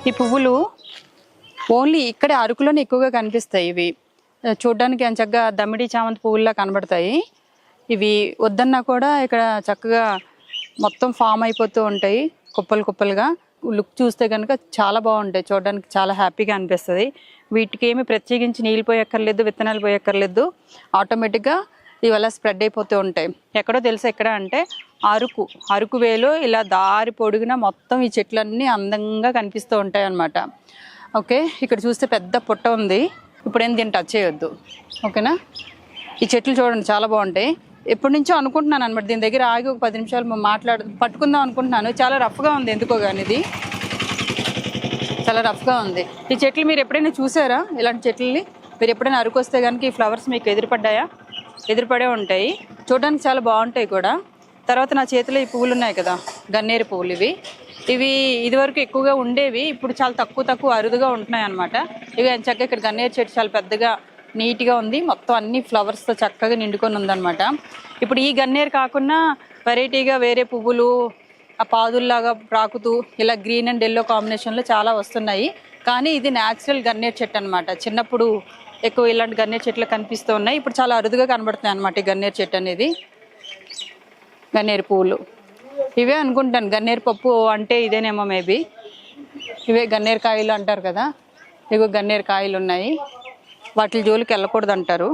ఈ పువ్వులు ఓన్లీ ఇక్కడే అరకులోనే ఎక్కువగా కనిపిస్తాయి. ఇవి చూడడానికి చక్కగా దమ్మిడి చామంతి పువ్వుల్లా కనబడతాయి. ఇవి వద్దన్నా కూడా ఇక్కడ చక్కగా మొత్తం ఫామ్ అయిపోతూ ఉంటాయి కుప్పలు కుప్పలుగా. లుక్ చూస్తే కనుక చాలా బాగుంటాయి, చూడడానికి చాలా హ్యాపీగా అనిపిస్తుంది. వీటికి ఏమి ప్రత్యేకించి నీళ్ళు పోయక్కర్లేదు, విత్తనాలు పోయక్కర్లేదు. ఆటోమేటిక్గా ఇవల్ల స్ప్రెడ్ అయిపోతూ ఉంటాయి. ఎక్కడో తెలుసా ఎక్కడ అంటే అరకు వేలో ఇలా దారి పొడుగున మొత్తం ఈ చెట్లన్నీ అందంగా కనిపిస్తూ ఉంటాయి అన్నమాట. ఓకే, ఇక్కడ చూస్తే పెద్ద పుట్ట ఉంది. ఇప్పుడు ఏం దీన్ని టచ్ చేయొద్దు, ఓకేనా. ఈ చెట్లు చూడండి చాలా బాగుంటాయి. ఎప్పటి నుంచో అనుకుంటున్నాను అనమాట, దీని దగ్గర ఆగి ఒక 10 నిమిషాలు పట్టుకుందాం అనుకుంటున్నాను. చాలా రఫ్గా ఉంది ఎందుకో కానీ, ఇది చాలా రఫ్గా ఉంది. ఈ చెట్లు మీరు ఎప్పుడైనా చూసారా? ఇలాంటి చెట్లని మీరు ఎప్పుడైనా అరకు వస్తే కనుక ఈ ఫ్లవర్స్ మీకు ఎదురుపడ్డాయా? ఎదురుపడే ఉంటాయి, చూడడానికి చాలా బాగుంటాయి కూడా. తర్వాత నా చేతిలో ఈ పువ్వులు ఉన్నాయి కదా, గన్నేరు పువ్వులు. ఇవి ఇదివరకు ఎక్కువగా ఉండేవి, ఇప్పుడు చాలా తక్కువ అరుదుగా ఉంటున్నాయి అనమాట. ఇవి చక్కగా ఇక్కడ గన్నేరు చెట్టు చాలా పెద్దగా నీట్గా ఉంది, మొత్తం అన్ని ఫ్లవర్స్తో చక్కగా నిండుకొని ఉందన్నమాట. ఇప్పుడు ఈ గన్నేరు కాకుండా వెరైటీగా వేరే పువ్వులు ఆ పాదుల్లాగా ప్రాకుతూ ఇలా గ్రీన్ అండ్ ఎల్లో కాంబినేషన్లో చాలా వస్తున్నాయి. కానీ ఇది న్యాచురల్ గన్నేరు చెట్టు అనమాట. చిన్నప్పుడు ఎక్కువ ఇలాంటి గన్నేరు చెట్లు కనిపిస్తూ ఉన్నాయి, ఇప్పుడు చాలా అరుదుగా కనబడుతున్నాయి అనమాట ఈ గన్నేరు చెట్టు అనేది. గన్నేరు పువ్వులు ఇవే అనుకుంటాను, గన్నేరు పప్పు అంటే ఇదేనేమో మేబీ. ఇవే గన్నేరు కాయలు అంటారు కదా, ఇగో గన్నేరు కాయలు ఉన్నాయి. వాటి జోలికి వెళ్ళకూడదు అంటారు.